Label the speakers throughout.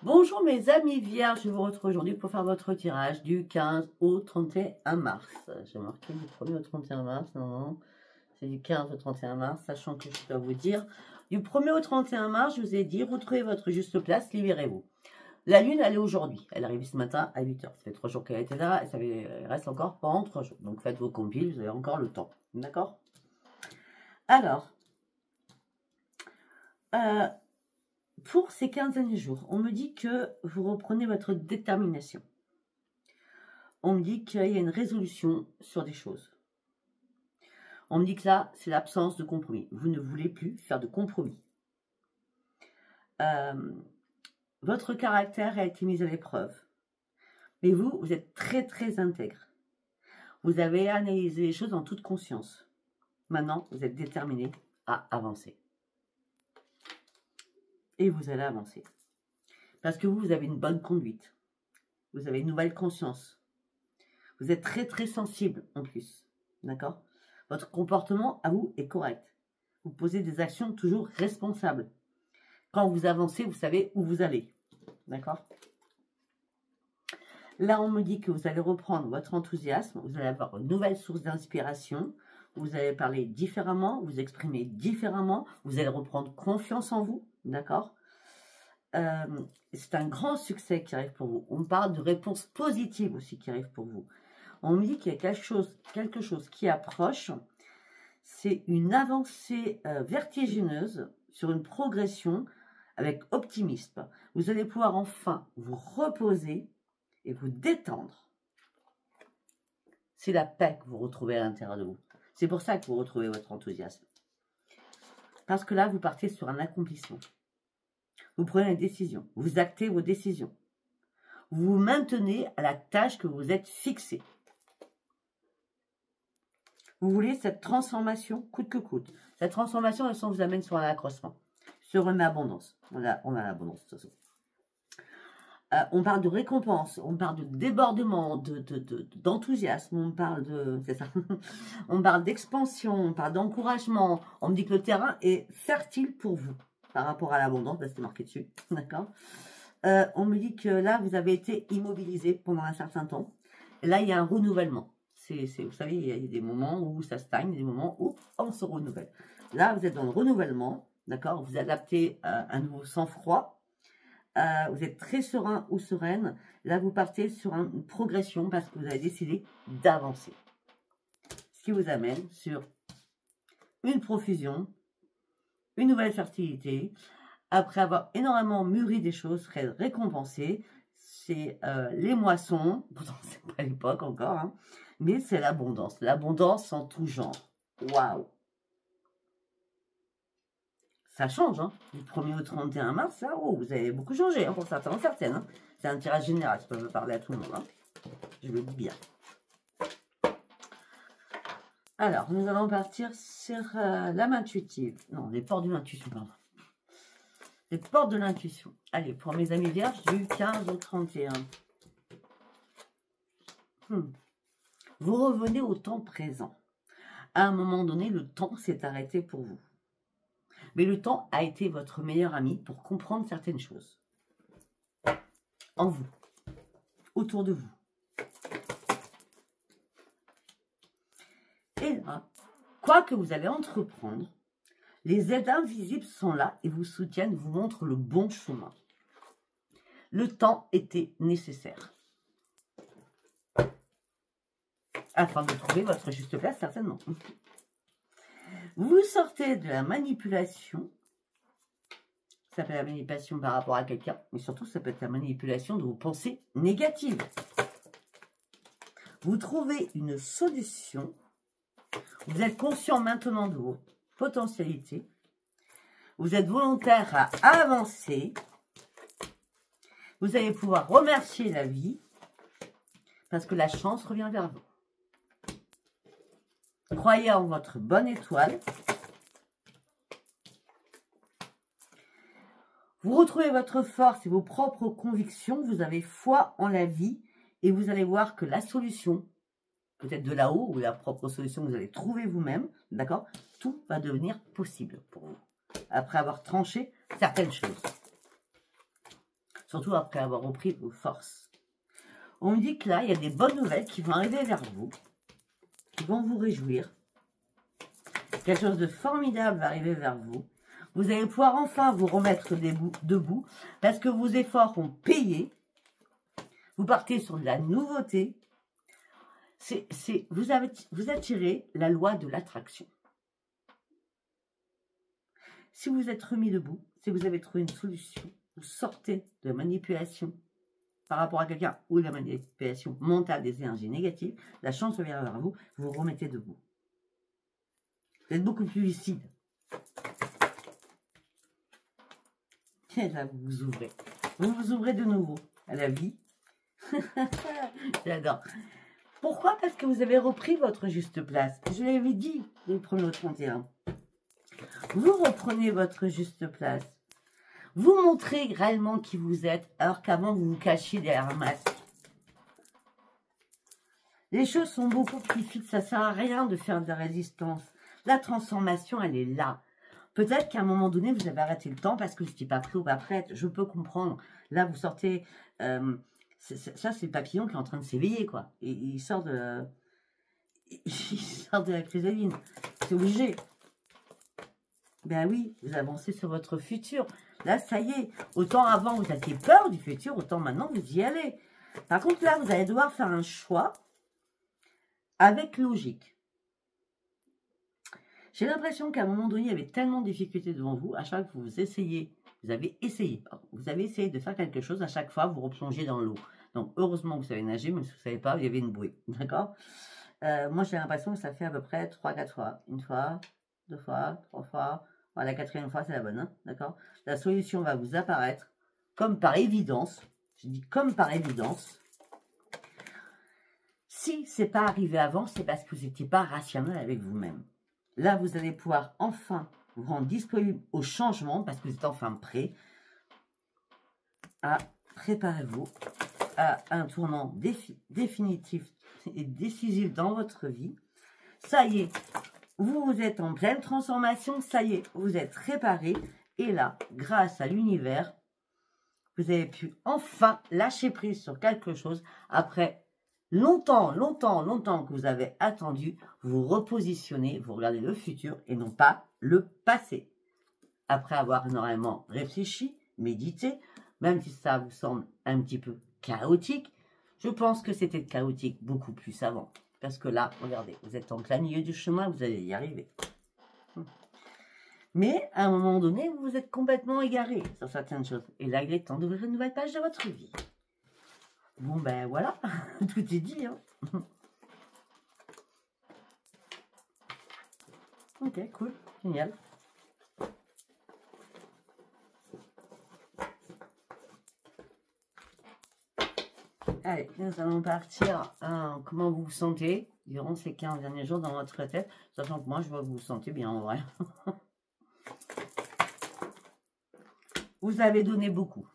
Speaker 1: Bonjour mes amis vierges, je vous retrouve aujourd'hui pour faire votre tirage du 15 au 31 mars. J'ai marqué du 1er au 31 mars, non, c'est du 15 au 31 mars, sachant que je dois vous dire, du 1er au 31 mars, je vous ai dit, retrouvez votre juste place, libérez-vous. La lune, elle est aujourd'hui, elle arrive ce matin à 8h, ça fait 3 jours qu'elle était là, et elle reste encore pendant 3 jours. Donc faites vos compiles, vous avez encore le temps, d'accord? Alors, pour ces 15 derniers jours, on me dit que vous reprenez votre détermination. On me dit qu'il y a une résolution sur des choses. On me dit que là, c'est l'absence de compromis. Vous ne voulez plus faire de compromis. Votre caractère a été mis à l'épreuve. Mais vous, vous êtes très, très intègre. Vous avez analysé les choses en toute conscience. Maintenant, vous êtes déterminé à avancer. Et vous allez avancer. Parce que vous avez une bonne conduite. Vous avez une nouvelle conscience. Vous êtes très, très sensible en plus. D'accord? Votre comportement à vous est correct. Vous posez des actions toujours responsables. Quand vous avancez, vous savez où vous allez. D'accord? Là, on me dit que vous allez reprendre votre enthousiasme. Vous allez avoir une nouvelle source d'inspiration. Vous allez parler différemment. Vous exprimer différemment. Vous allez reprendre confiance en vous. D'accord? C'est un grand succès qui arrive pour vous. On parle de réponses positives aussi qui arrivent pour vous. On me dit qu'il y a quelque chose qui approche. C'est une avancée vertigineuse sur une progression avec optimisme. Vous allez pouvoir enfin vous reposer et vous détendre. C'est la paix que vous retrouvez à l'intérieur de vous. C'est pour ça que vous retrouvez votre enthousiasme. Parce que là, vous partez sur un accomplissement. Vous prenez une décision. Vous actez vos décisions. Vous vous maintenez à la tâche que vous êtes fixée. Vous voulez cette transformation coûte que coûte. Cette transformation, elle vous amène sur un accroissement, sur une abondance. On a l'abondance de toute façon. On parle de récompense, on parle de débordement, d'enthousiasme, on parle de, c'est ça, on parle d'expansion, on parle d'encouragement. On me dit que le terrain est fertile pour vous par rapport à l'abondance, c'est marqué dessus, d'accord. On me dit que là, vous avez été immobilisé pendant un certain temps. Et là, il y a un renouvellement. Vous savez, il y a des moments où ça stagne, des moments où on se renouvelle. Là, vous êtes dans le renouvellement, d'accord? Vous adaptez un nouveau sang-froid. Vous êtes très serein ou sereine. Là, vous partez sur une progression parce que vous avez décidé d'avancer. Ce qui vous amène sur une profusion, une nouvelle fertilité. Après avoir énormément mûri des choses, serez récompensé. C'est les moissons. Pourtant, c'est pas l'époque encore, hein. Mais c'est l'abondance. L'abondance en tout genre. Waouh! Ça change, hein. Du 1er au 31 mars, là, oh, vous avez beaucoup changé, hein, pour certains, certaines. Hein. C'est un tirage général, je peux parler à tout le monde. Hein. Je le dis bien. Alors, nous allons partir sur l'âme intuitive. Non, les portes de l'intuition, pardon. Les portes de l'intuition. Allez, pour mes amis vierges, du 15 au 31. Vous revenez au temps présent. À un moment donné, le temps s'est arrêté pour vous. Mais le temps a été votre meilleur ami pour comprendre certaines choses. En vous. Autour de vous. Et là, quoi que vous allez entreprendre, les aides invisibles sont là et vous soutiennent, vous montrent le bon chemin. Le temps était nécessaire. Afin de trouver votre juste place, certainement. Vous sortez de la manipulation. Ça peut être la manipulation par rapport à quelqu'un, mais surtout, ça peut être la manipulation de vos pensées négatives. Vous trouvez une solution. Vous êtes conscient maintenant de vos potentialités. Vous êtes volontaire à avancer. Vous allez pouvoir remercier la vie parce que la chance revient vers vous. Croyez en votre bonne étoile. Vous retrouvez votre force et vos propres convictions. Vous avez foi en la vie et vous allez voir que la solution, peut-être de là-haut, ou la propre solution que vous allez trouver vous-même, d'accord, tout va devenir possible pour vous. Après avoir tranché certaines choses. surtout après avoir repris vos forces. On me dit que là, il y a des bonnes nouvelles qui vont arriver vers vous, qui vont vous réjouir. Quelque chose de formidable va arriver vers vous. Vous allez pouvoir enfin vous remettre debout parce que vos efforts ont payé. Vous partez sur de la nouveauté. Vous attirez la loi de l'attraction. Si vous êtes remis debout, si vous avez trouvé une solution, vous sortez de la manipulation par rapport à quelqu'un ou de la manipulation mentale des énergies négatives, la chance revient vers vous, vous vous remettez debout. Vous êtes beaucoup plus lucide. Et là, vous vous ouvrez. Vous vous ouvrez de nouveau à la vie. J'adore. Pourquoi? Parce que vous avez repris votre juste place. Je l'avais dit le 1er au 31. Vous reprenez votre juste place. Vous montrez réellement qui vous êtes, alors qu'avant, vous vous cachiez derrière un masque. Les choses sont beaucoup plus fixes. Ça ne sert à rien de faire de la résistance. La transformation, elle est là. Peut-être qu'à un moment donné, vous avez arrêté le temps parce que vous n'étiez pas prêt ou pas prête. Je peux comprendre. Là, vous sortez... ça, c'est le papillon qui est en train de s'éveiller, quoi. Et il sort de... Il sort de la chrysaline. C'est obligé. Ben oui, vous avancez sur votre futur. Là, ça y est. Autant avant, vous aviez peur du futur, autant maintenant, vous y allez. Par contre, là, vous allez devoir faire un choix avec logique. J'ai l'impression qu'à un moment donné, il y avait tellement de difficultés devant vous. À chaque fois que vous essayez, vous avez essayé de faire quelque chose. À chaque fois, vous replongez dans l'eau. Donc, heureusement que vous savez nager, mais si vous ne savez pas, il y avait une bouée. D'accord? Moi, j'ai l'impression que ça fait à peu près 3-4 fois. Une fois, 2 fois, 3 fois. Voilà, la 4e fois, c'est la bonne. Hein, d'accord? La solution va vous apparaître comme par évidence. Je dis comme par évidence. Si ce n'est pas arrivé avant, c'est parce que vous n'étiez pas rationnel avec vous-même. Là, vous allez pouvoir enfin vous rendre disponible au changement parce que vous êtes enfin prêt à préparer-vous à un tournant définitif et décisif dans votre vie. Ça y est, vous êtes en pleine transformation. Ça y est, vous êtes réparé. Et là, grâce à l'univers, vous avez pu enfin lâcher prise sur quelque chose après longtemps que vous avez attendu, vous repositionnez, vous regardez le futur et non pas le passé. Après avoir énormément réfléchi, médité, même si ça vous semble un petit peu chaotique, je pense que c'était chaotique beaucoup plus avant. Parce que là, regardez, vous êtes en plein milieu du chemin, vous allez y arriver. Mais à un moment donné, vous vous êtes complètement égaré sur certaines choses. Et là, il est temps d'ouvrir une nouvelle page de votre vie. Bon, ben voilà, tout est dit. Hein. Ok, cool, génial. Allez, nous allons partir. Comment vous vous sentez durant ces 15 derniers jours dans votre tête, sachant que moi, je vois que vous vous sentez bien en vrai. Vous avez donné beaucoup.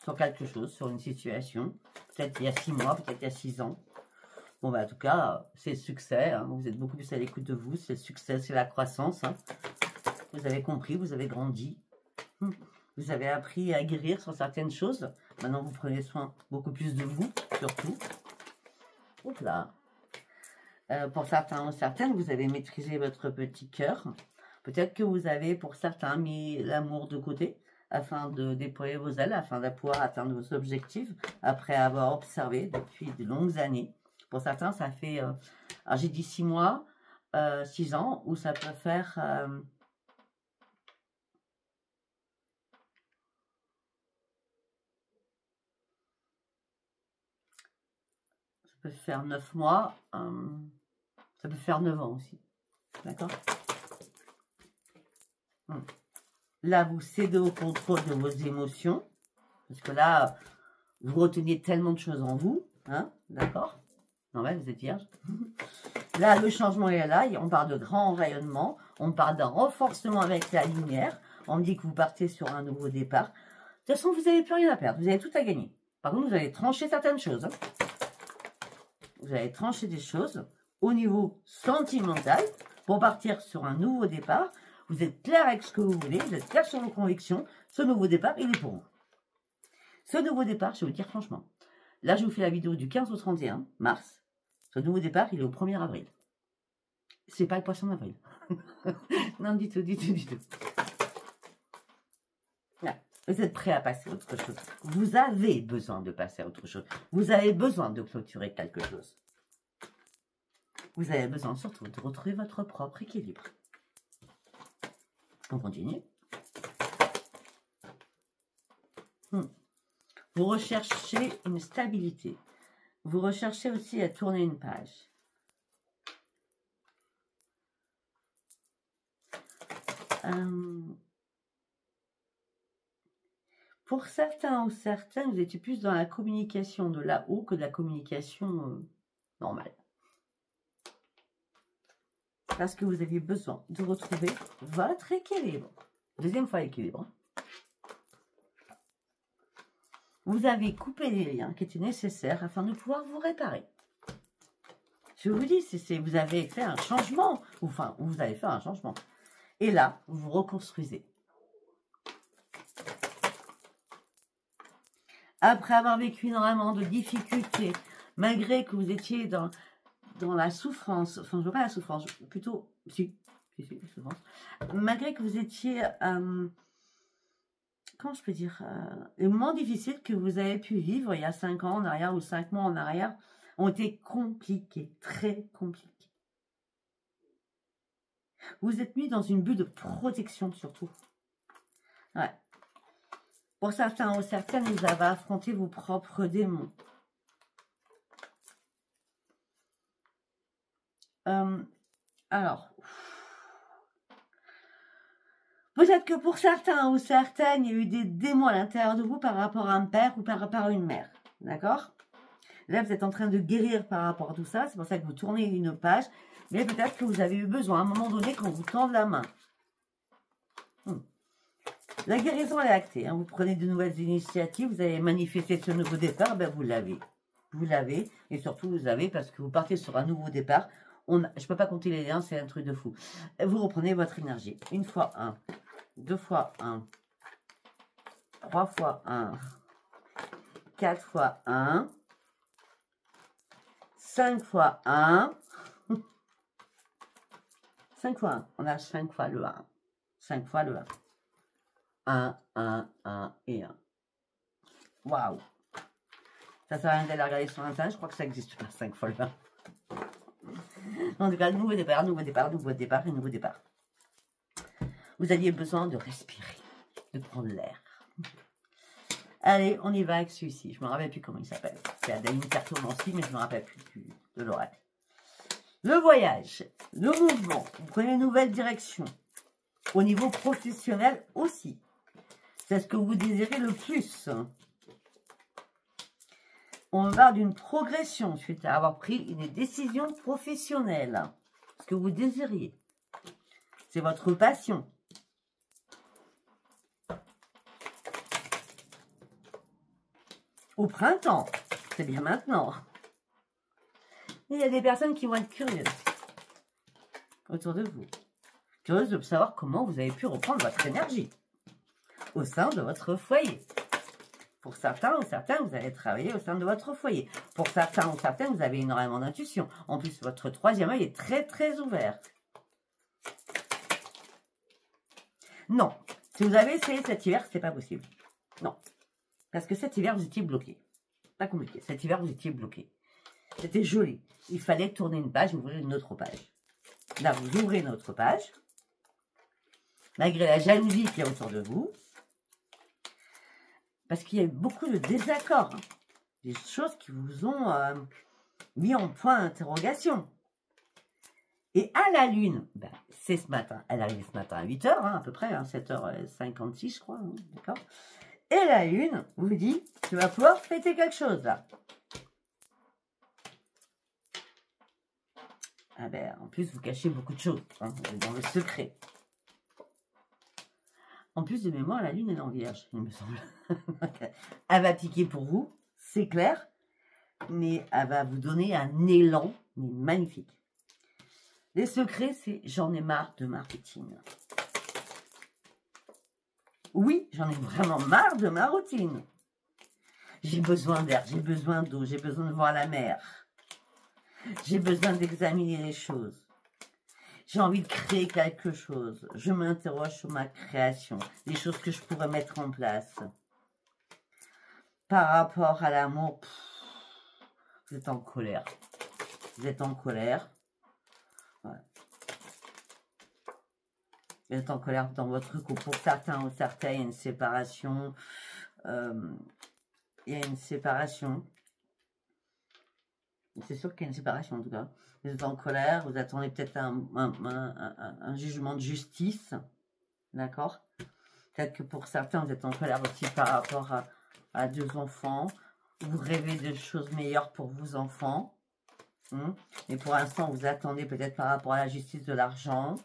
Speaker 1: Sur quelque chose, sur une situation, peut-être il y a 6 mois, peut-être il y a 6 ans. Bon, ben, en tout cas, c'est le succès, hein. Vous êtes beaucoup plus à l'écoute de vous, c'est le succès, c'est la croissance. Hein. Vous avez compris, vous avez grandi. Vous avez appris à guérir sur certaines choses. Maintenant, vous prenez soin beaucoup plus de vous, surtout. Oups là. Pour certains ou certaines, vous avez maîtrisé votre petit cœur. Peut-être que vous avez, pour certains, mis l'amour de côté, afin de déployer vos ailes, afin de pouvoir atteindre vos objectifs, après avoir observé depuis de longues années. Pour certains, ça fait, alors j'ai dit 6 mois, 6 ans, ou ça peut faire, ça peut faire 9 mois, ça peut faire 9 ans aussi, d'accord? Là, vous cédez au contrôle de vos émotions, parce que là, vous reteniez tellement de choses en vous, hein, d'accord? Non, ouais, vous êtes vierge. Là, le changement est là, on parle de grand rayonnement, on parle d'un renforcement avec la lumière, on me dit que vous partez sur un nouveau départ. De toute façon, vous n'avez plus rien à perdre, vous avez tout à gagner. Par contre, vous allez trancher certaines choses. Hein. Vous allez trancher des choses au niveau sentimental pour partir sur un nouveau départ, Vous êtes clair avec ce que vous voulez, vous êtes clair sur vos convictions. Ce nouveau départ, il est pour vous. Ce nouveau départ, je vais vous dire franchement, là, je vous fais la vidéo du 15 au 31 mars. Ce nouveau départ, il est au 1er avril. C'est pas le poisson d'avril. Non, du tout, du tout, du tout. Là, vous êtes prêt à passer à autre chose. Vous avez besoin de passer à autre chose. Vous avez besoin de clôturer quelque chose. Vous avez besoin surtout de retrouver votre propre équilibre. On continue. Vous recherchez une stabilité. Vous recherchez aussi à tourner une page. Pour certains ou certaines, vous étiez plus dans la communication de là-haut que de la communication normale. Parce que vous aviez besoin de retrouver votre équilibre. Deuxième fois équilibre. Vous avez coupé les liens qui étaient nécessaires afin de pouvoir vous réparer. Je vous dis, vous avez fait un changement. Enfin, vous avez fait un changement. Et là, vous vous reconstruisez. Après avoir vécu énormément de difficultés, malgré que vous étiez dans la souffrance, enfin, je ne veux pas la souffrance, plutôt, si, la souffrance, malgré que vous étiez, comment je peux dire, les moments difficiles que vous avez pu vivre il y a 5 ans en arrière ou 5 mois en arrière ont été compliqués, très compliqués. Vous êtes mis dans une bulle de protection surtout. Ouais. Pour certains ou certaines, vous avez affronté vos propres démons. Alors, peut-être que pour certains ou certaines, il y a eu des démons à l'intérieur de vous par rapport à un père ou par rapport à une mère. D'accord? Là, vous êtes en train de guérir par rapport à tout ça. C'est pour ça que vous tournez une page. Mais peut-être que vous avez eu besoin à un moment donné qu'on vous tende la main. La guérison est actée. Hein. Vous prenez de nouvelles initiatives. Vous avez manifesté ce nouveau départ. Ben, vous l'avez. Vous l'avez. Et surtout, vous avez parce que vous partez sur un nouveau départ. Je ne peux pas compter les liens. C'est un truc de fou. Vous reprenez votre énergie. 1 fois 1. 2 fois 1. 3 fois 1. 4 fois 1. 5 fois 1. 5 fois 1. On a 5 fois le 1. 5 fois le 1. 1, 1, 1 et 1. Waouh! Ça sert à rien d'aller regarder sur Internet. Je crois que ça n'existe pas 5 fois le 1. En tout cas, nouveau départ, nouveau départ, nouveau départ et nouveau départ. Vous aviez besoin de respirer, de prendre l'air. Allez, on y va avec celui-ci. Je ne me rappelle plus comment il s'appelle. C'est une cartomancie, mais je ne me rappelle plus de l'oracle. Le voyage, le mouvement. Vous prenez une nouvelle direction. Au niveau professionnel aussi. C'est ce que vous désirez le plus. On parle d'une progression suite à avoir pris une décision professionnelle. Ce que vous désiriez. C'est votre passion. Au printemps, c'est bien maintenant. Il y a des personnes qui vont être curieuses autour de vous. Curieuses de savoir comment vous avez pu reprendre votre énergie au sein de votre foyer. Pour certains ou certaines, vous allez travailler au sein de votre foyer. Pour certains ou certaines, vous avez énormément d'intuition. En plus, votre troisième œil est très très ouvert. Non, si vous avez essayé cet hiver, c'est pas possible. Non. Parce que cet hiver, vous étiez bloqué. Pas compliqué. Cet hiver, vous étiez bloqué. C'était joli. Il fallait tourner une page, ouvrir une autre page. Là, vous ouvrez une autre page. Malgré la jalousie qu'il y a autour de vous. Parce qu'il y a eu beaucoup de désaccords. Hein. Des choses qui vous ont mis en point d'interrogation. Et à la lune, ben, c'est ce matin. Elle arrive ce matin à 8 h, hein, à peu près, hein, 7h56, je crois. Hein, d'accord. Et la lune vous dit, tu vas pouvoir fêter quelque chose là. Ah ben, en plus, vous cachez beaucoup de choses, hein, dans le secret. En plus de mémoire, la lune est en vierge, il me semble. Elle va piquer pour vous, c'est clair, mais elle va vous donner un élan mais magnifique. Les secrets, c'est j'en ai marre de marketing. Oui, j'en ai vraiment marre de ma routine. J'ai besoin d'air, j'ai besoin d'eau, j'ai besoin de voir la mer. J'ai besoin d'examiner les choses. J'ai envie de créer quelque chose. Je m'interroge sur ma création, les choses que je pourrais mettre en place. Par rapport à l'amour, vous êtes en colère. Vous êtes en colère. Ouais. Vous êtes en colère dans votre couple. Pour certains ou certaines, il y a une séparation. Il y a une séparation. C'est sûr qu'il y a une séparation en tout cas. Vous êtes en colère, vous attendez peut-être un jugement de justice. D'accord? Peut-être que pour certains, vous êtes en colère aussi par rapport à 2 enfants. Vous rêvez de choses meilleures pour vos enfants. Mais pour l'instant, vous attendez peut-être par rapport à la justice de l'argent.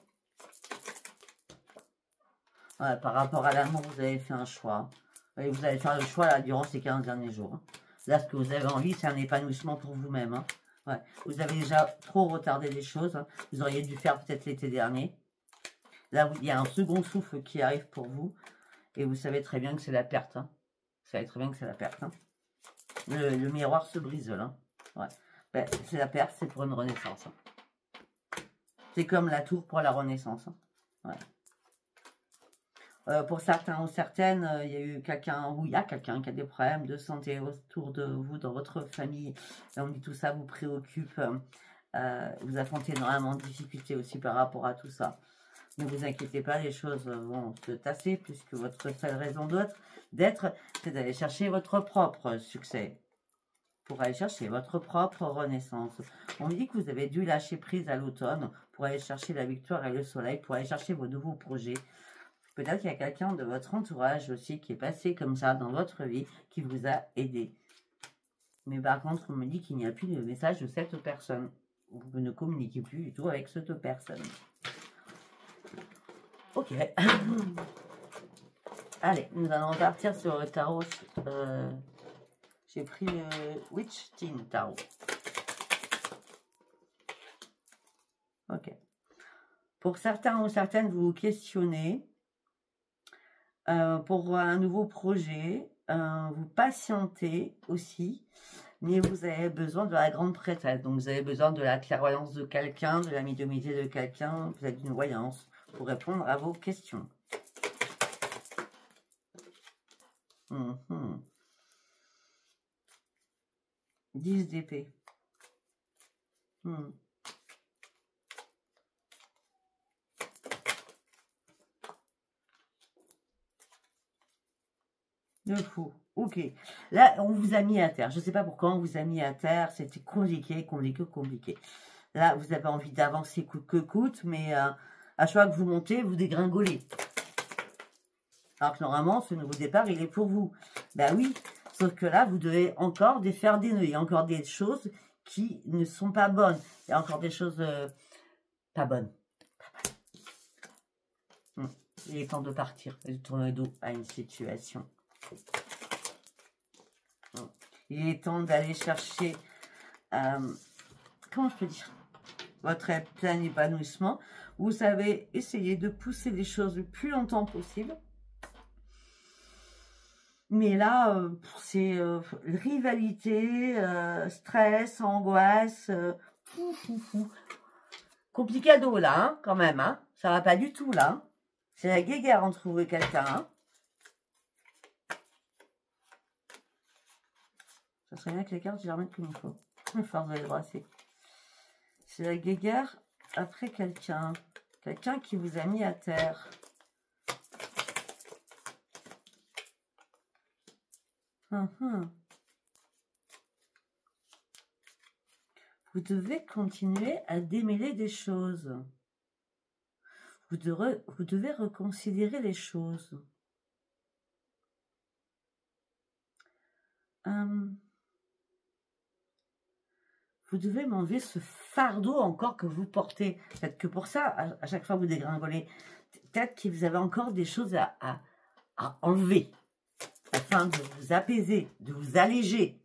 Speaker 1: Ouais, par rapport à l'amour, vous avez fait un choix. Et vous allez faire le choix là, durant ces 15 derniers jours. Là, ce que vous avez envie, c'est un épanouissement pour vous-même. Ouais. Vous avez déjà trop retardé les choses. Vous auriez dû faire peut-être l'été dernier. Là, il y a un second souffle qui arrive pour vous. Et vous savez très bien que c'est la perte. Vous savez très bien que c'est la perte. Le miroir se brise là. Ouais. Ben, c'est la perte, c'est pour une renaissance. C'est comme la tour pour la renaissance. Ouais. Pour certains ou certaines, il y a eu quelqu'un, ou il y a quelqu'un qui a des problèmes de santé autour de vous, dans votre famille. Et on dit tout ça vous préoccupe. Vous affrontez énormément de difficultés aussi par rapport à tout ça. Ne vous inquiétez pas, les choses vont se tasser puisque votre seule raison d'être, c'est d'aller chercher votre propre succès. Pour aller chercher votre propre renaissance. On me dit que vous avez dû lâcher prise à l'automne pour aller chercher la victoire et le soleil, pour aller chercher vos nouveaux projets. Peut-être qu'il y a quelqu'un de votre entourage aussi qui est passé comme ça dans votre vie, qui vous a aidé. Mais par contre, on me dit qu'il n'y a plus de message de cette personne. Vous ne communiquez plus du tout avec cette personne. Ok. Allez, nous allons partir sur le tarot. J'ai pris le Witch Teen Tarot. Ok. Pour certains ou certaines, vous vous questionnez. Pour un nouveau projet, vous patientez aussi, mais vous avez besoin de la grande prêtresse. Donc, vous avez besoin de la clairvoyance de quelqu'un, de la médiumnité de quelqu'un, peut-être d'une voyance, pour répondre à vos questions. 10 d'épée. Le fou. Ok. Là, on vous a mis à terre. Je ne sais pas pourquoi on vous a mis à terre. C'était compliqué, compliqué, compliqué. Là, vous avez envie d'avancer coûte que coûte, mais à chaque fois que vous montez, vous dégringolez. Alors que normalement, ce nouveau départ, il est pour vous. Ben oui, sauf que là, vous devez encore défaire des nœuds. Il y a encore des choses qui ne sont pas bonnes. Il y a encore des choses pas bonnes. Il est temps de partir et de tourner le dos à une situation. Il est temps d'aller chercher, comment je peux dire, votre plein épanouissement. Vous savez essayer de pousser les choses le plus longtemps possible. Mais là, c'est rivalité, stress, angoisse, complicado là, hein, quand même. Hein. Ça va pas du tout là. C'est la guéguerre entre vous et quelqu'un. Hein. Ça serait bien que les cartes, je les remette comme il faut. Force de les brasser. C'est la guéguerre après quelqu'un. Quelqu'un qui vous a mis à terre. Vous devez continuer à démêler des choses. Vous devez reconsidérer les choses. Vous devez m'enlever ce fardeau encore que vous portez. Peut-être que pour ça, à chaque fois vous dégringolez. Peut-être que vous avez encore des choses à enlever. Afin de vous apaiser, de vous alléger.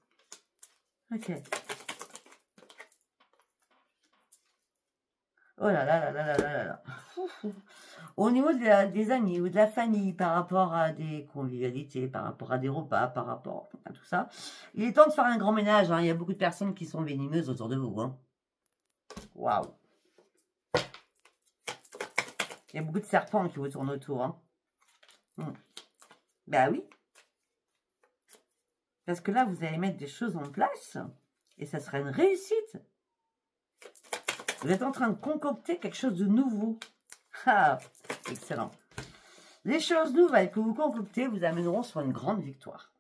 Speaker 1: Ok. Oh là là là là là là là là. Au niveau des amis ou de la famille, par rapport à des convivialités, par rapport à des repas, par rapport à tout ça, il est temps de faire un grand ménage. Hein. Il y a beaucoup de personnes qui sont venimeuses autour de vous. Hein. Waouh! Il y a beaucoup de serpents qui vous tournent autour. Hein. Ben oui. Parce que là, vous allez mettre des choses en place. Et ça sera une réussite. Vous êtes en train de concocter quelque chose de nouveau. Ah, excellent. Les choses nouvelles que vous concoctez vous amèneront sur une grande victoire.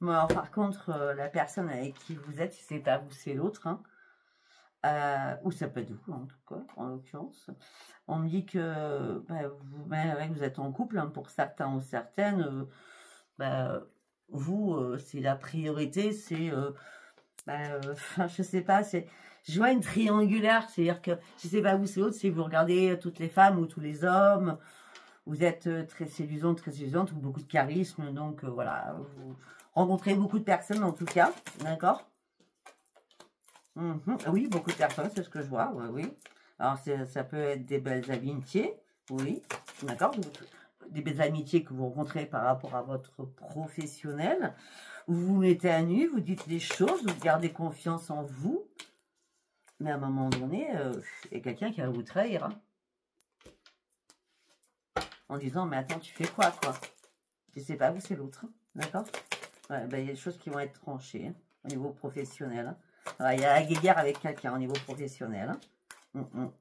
Speaker 1: Bon, alors, par contre, la personne avec qui vous êtes, si c'est pas vous, c'est l'autre. Hein. Ou ça peut être vous, en tout cas, en l'occurrence. On me dit que vous êtes en couple, hein, pour certains ou certaines. Vous, c'est la priorité, c'est... je sais pas, c'est... Je vois une triangulaire, c'est-à-dire que, si c'est pas vous, c'est l'autre, si vous regardez toutes les femmes ou tous les hommes, vous êtes très séduisante, ou beaucoup de charisme, donc voilà, vous rencontrez beaucoup de personnes en tout cas, d'accord? Oui, beaucoup de personnes, c'est ce que je vois, oui. Alors, ça peut être des belles amitiés, oui, d'accord? Des belles amitiés que vous rencontrez par rapport à votre professionnel. Vous vous mettez à nu, vous dites des choses, vous gardez confiance en vous. Mais à un moment donné, il y a quelqu'un qui va vous trahir. Hein, en disant, mais attends, tu fais quoi? Je sais pas, vous, c'est l'autre. Hein, d'accord? Ouais, il y a des choses qui vont être tranchées, hein, au niveau professionnel. Hein. Alors, il y a la guéguerre avec quelqu'un au niveau professionnel. Hein.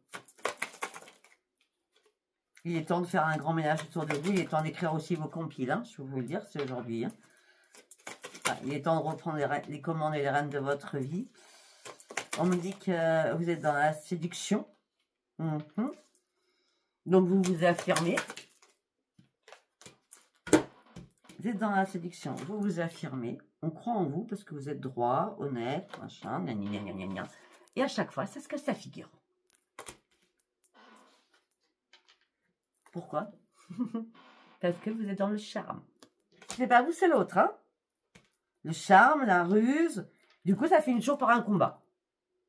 Speaker 1: Il est temps de faire un grand ménage autour de vous. Il est temps d'écrire aussi vos compiles. Hein, je vais vous le dire, c'est aujourd'hui. Hein. Voilà, il est temps de reprendre les commandes et les rênes de votre vie. On me dit que vous êtes dans la séduction. Donc, vous vous affirmez. Vous êtes dans la séduction. Vous vous affirmez. On croit en vous parce que vous êtes droit, honnête, machin, gna gna gna gna gna. Et à chaque fois, ça se casse la figure. Pourquoi? Parce que vous êtes dans le charme. C'est pas vous, c'est l'autre. Hein, le charme, la ruse. Du coup, ça finit toujours par un combat.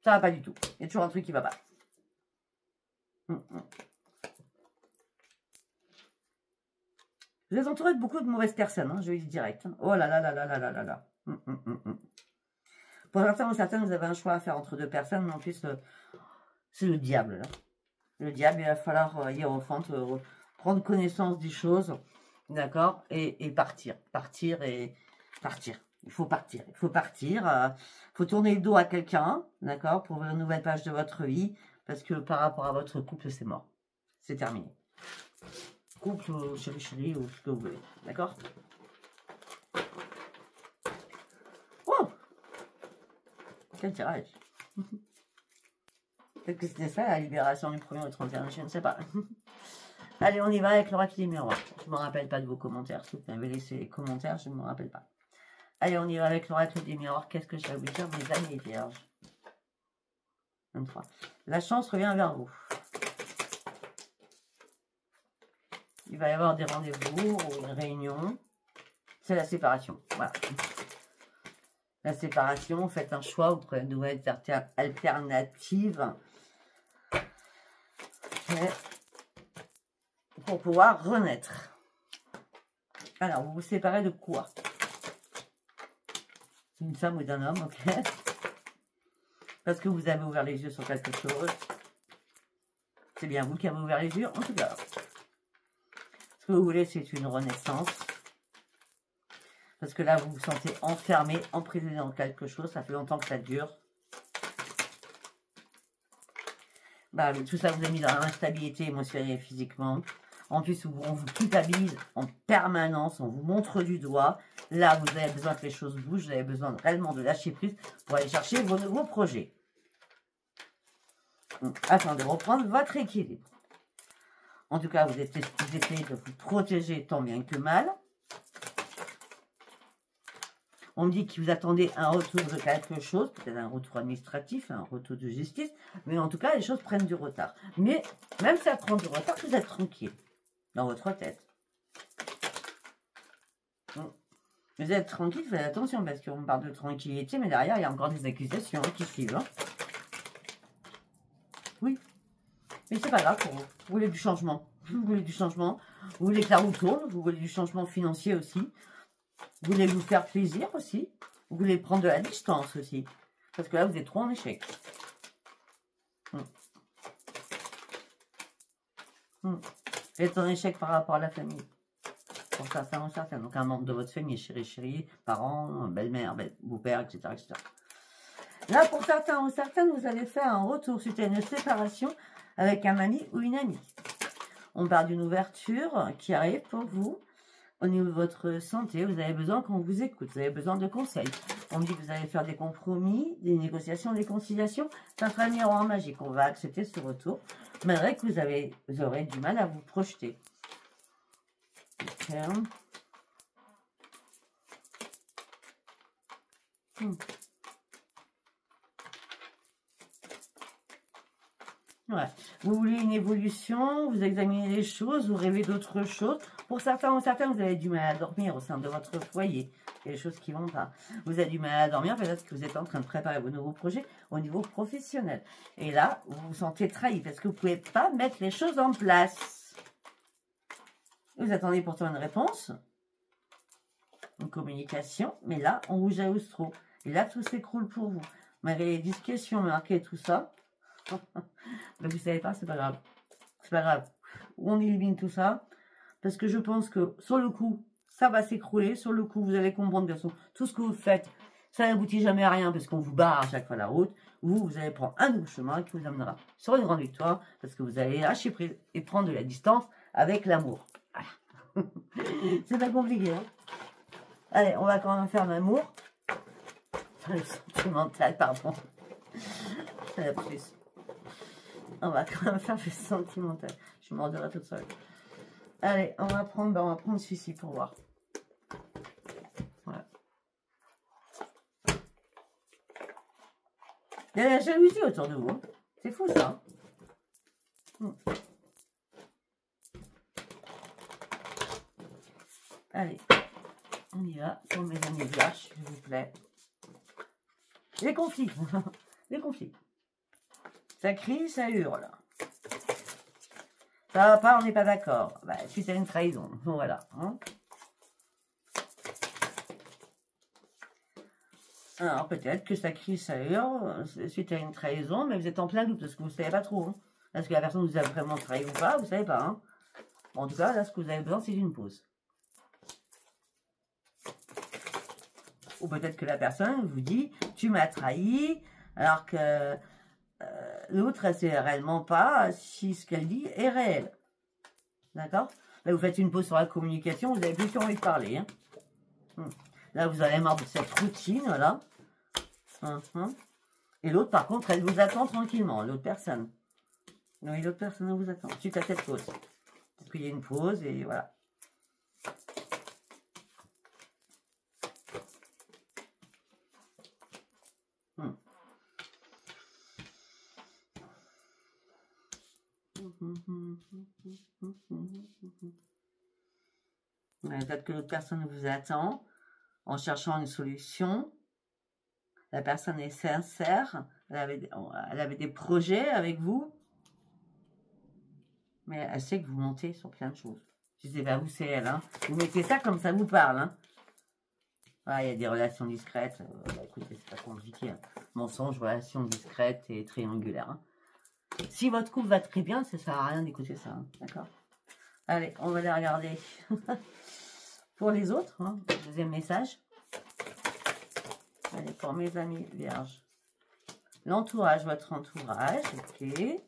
Speaker 1: Ça va pas du tout. Il y a toujours un truc qui va pas. Vous êtes entouré de beaucoup de mauvaises personnes, hein, je vais dire direct. Hein. Oh là là là là là là là là. Pour certains ou certaines, vous avez un choix à faire entre deux personnes, mais en plus, c'est le diable. Là. Le diable, il va falloir hiérophante, prendre connaissance des choses, d'accord, et partir. Partir. Il faut partir. Il faut partir. Faut tourner le dos à quelqu'un, d'accord, pour ouvrir une nouvelle page de votre vie, parce que par rapport à votre couple, c'est mort. C'est terminé. Couple, chéri, ou ce que vous voulez, d'accord? Oh! Quel tirage! Peut-être que c'était ça, la libération du 1er au 31, je ne sais pas. Allez, on y va avec l'oracle des miroirs. Je ne me rappelle pas de vos commentaires. Si vous m'avez laissé les commentaires, je ne me rappelle pas. Allez, on y va avec l'oracle des miroirs. Qu'est-ce que je vais vous dire, mes amis vierges? 23. La chance revient vers vous. Il va y avoir des rendez-vous ou une réunion. C'est la séparation. Voilà. La séparation, vous faites un choix, vous prenez de nouvelles alternatives pour pouvoir renaître. Alors, vous vous séparez de quoi? Une femme ou d'un homme, ok? Parce que vous avez ouvert les yeux sur quelque chose. C'est bien vous qui avez ouvert les yeux, en tout cas. Ce que vous voulez, c'est une renaissance. Parce que là, vous vous sentez enfermé, emprisonné dans quelque chose. Ça fait longtemps que ça dure. Bah, tout ça vous a mis dans l'instabilité émotionnelle et physiquement. En plus, on vous culpabilise en permanence. On vous montre du doigt. Là, vous avez besoin que les choses bougent. Vous avez besoin réellement de lâcher prise pour aller chercher vos nouveaux projets. Afin de reprendre votre équilibre. En tout cas, vous essayez de vous protéger tant bien que mal. On me dit que vous attendez un retour de quelque chose, peut-être un retour administratif, un retour de justice, mais en tout cas, les choses prennent du retard. Mais même si ça prend du retard, vous êtes tranquille. dans votre tête. Vous êtes tranquille, faites attention, parce qu'on parle de tranquillité, mais derrière, il y a encore des accusations qui suivent. Hein. Oui, mais c'est pas grave pour vous. Vous voulez du changement. Vous voulez du changement. Vous voulez que la roue tourne. Vous voulez du changement financier aussi. Vous voulez vous faire plaisir aussi. Vous voulez prendre de la distance aussi. Parce que là, vous êtes trop en échec. Vous êtes en échec par rapport à la famille. Pour certains ou certaines. Donc, un membre de votre famille, chéri, parents, belle-mère, beau-père, etc., etc. Là, pour certains ou certaines, vous allez faire un retour suite à une séparation avec un ami ou une amie. On parle d'une ouverture qui arrive pour vous. Au niveau de votre santé, vous avez besoin qu'on vous écoute. Vous avez besoin de conseils. On dit que vous allez faire des compromis, des négociations, des conciliations. Ça sera un miroir magique. On va accepter ce retour. Malgré que vous aurez du mal à vous projeter. Okay. Ouais. Vous voulez une évolution, vous examinez les choses, vous rêvez d'autres choses. Pour certains ou certaines, vous avez du mal à dormir au sein de votre foyer. Il y a des choses qui ne vont pas. Vous avez du mal à dormir, peut-être que vous êtes en train de préparer vos nouveaux projets au niveau professionnel. Et là, vous vous sentez trahi parce que vous ne pouvez pas mettre les choses en place. Vous attendez pourtant une réponse, une communication, mais là, on vous jalouse trop. Et là, tout s'écroule pour vous. Malgré les discussions marquées, tout ça, mais vous savez pas, c'est pas grave. C'est pas grave. On élimine tout ça. Parce que je pense que sur le coup, ça va s'écrouler. Sur le coup, vous allez comprendre, bien sûr, tout ce que vous faites, ça n'aboutit jamais à rien parce qu'on vous barre à chaque fois la route. Vous allez prendre un nouveau chemin qui vous amènera sur une grande victoire parce que vous allez lâcher prise et prendre de la distance avec l'amour. Voilà. C'est pas compliqué, hein. Allez, on va quand même faire l'amour. Enfin, le sentimental, pardon. C'est la plus. On va quand même faire le sentimental. Je m'endormirai toute seule. Allez, on va prendre celui-ci pour voir. Voilà. Il y a la jalousie autour de vous. Hein. C'est fou ça. Allez, on y va. Pour mes amis vierges, s'il vous plaît. Les conflits. Les conflits. Ça crie, ça hurle. Ça va pas, on n'est pas d'accord. Bah, suite à une trahison. Voilà. Hein. Alors, peut-être que ça crie, ça hurle suite à une trahison, mais vous êtes en plein doute parce que vous ne savez pas trop. Hein. Est-ce que la personne vous a vraiment trahi ou pas? Vous ne savez pas. Hein. Bon, en tout cas, là, ce que vous avez besoin, c'est d'une pause. Ou peut-être que la personne vous dit, tu m'as trahi, alors que l'autre, elle ne sait réellement pas si ce qu'elle dit est réel. D'accord? Là, vous faites une pause sur la communication, vous n'avez plus qu'envie de parler. Hein. Là, vous avez marre de cette routine, là. Et l'autre, par contre, elle vous attend tranquillement, l'autre personne. Oui, l'autre personne vous attend, suite à cette pause. Parce qu'il y a une pause, et voilà. Peut-être que l'autre personne vous attend en cherchant une solution. La personne est sincère. Elle avait des projets avec vous. Mais elle sait que vous montez sur plein de choses. Je sais pas, vous, c'est elle. Hein. Vous mettez ça comme ça vous parle. Hein. Ah, il y a des relations discrètes. Écoutez, c'est pas compliqué. Hein. Mensonge, relations discrètes et triangulaires. Hein. Si votre couple va très bien, ça ne sert à rien d'écouter ça. Hein. D'accord? Allez, on va les regarder. Pour les autres, hein, deuxième message. Allez, pour mes amis vierges. L'entourage, votre entourage, ok.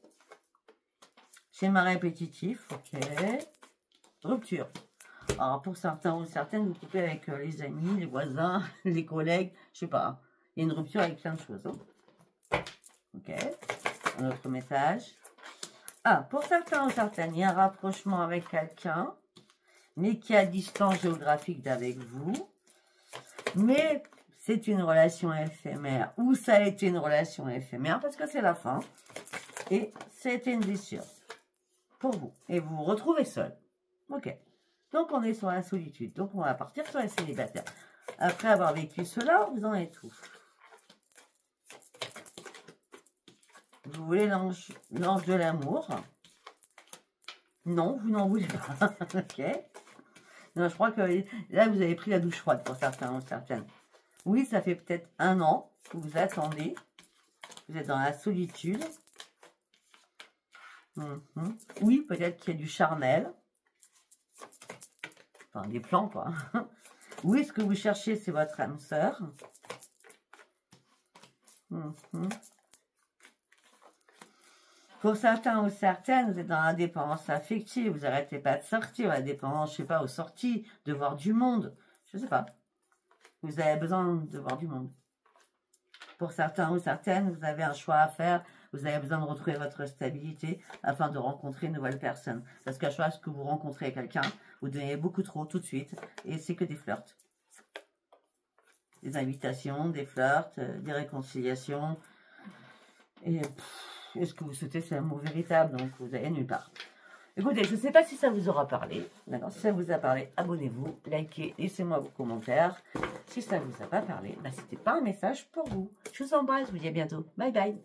Speaker 1: Schéma répétitif, ok. Rupture. Alors, pour certains ou certaines, vous coupez avec les amis, les voisins, les collègues, je sais pas. Il y a une rupture avec plein de choses. Hein. Ok. Un autre message. Ah, pour certains ou certaines, il y a un rapprochement avec quelqu'un, mais qui est à distance géographique d'avec vous. Mais c'est une relation éphémère, ou ça a été une relation éphémère, parce que c'est la fin. Et c'était une blessure pour vous. Et vous vous retrouvez seul. Ok. Donc, on est sur la solitude. Donc, on va partir sur les célibataires. Après avoir vécu cela, vous en êtes où? Vous voulez l'ange de l'amour? Non, vous n'en voulez pas. Ok. Non, je crois que là, vous avez pris la douche froide pour certains ou certaines. Oui, ça fait peut-être 1 an que vous attendez. Vous êtes dans la solitude. Oui, peut-être qu'il y a du charnel. Enfin, des plans, quoi. Oui, ce que vous cherchez, c'est votre âme sœur. Pour certains ou certaines, vous êtes dans l'indépendance affective. Vous n'arrêtez pas de sortir. La dépendance, je ne sais pas, aux sorties, de voir du monde. Je ne sais pas. Vous avez besoin de voir du monde. Pour certains ou certaines, vous avez un choix à faire. Vous avez besoin de retrouver votre stabilité afin de rencontrer une nouvelle personne. Parce qu'à chaque fois que vous rencontrez quelqu'un, vous donnez beaucoup trop tout de suite. Et c'est que des flirts. Des invitations, des flirts, des réconciliations. Et est-ce que vous souhaitez ce amour véritable? Donc vous allez nulle part. Écoutez, je ne sais pas si ça vous aura parlé. D'accord, si ça vous a parlé, abonnez-vous, likez, laissez-moi vos commentaires. Si ça ne vous a pas parlé, bah, c'était pas un message pour vous. Je vous embrasse, je vous dis à bientôt. Bye bye.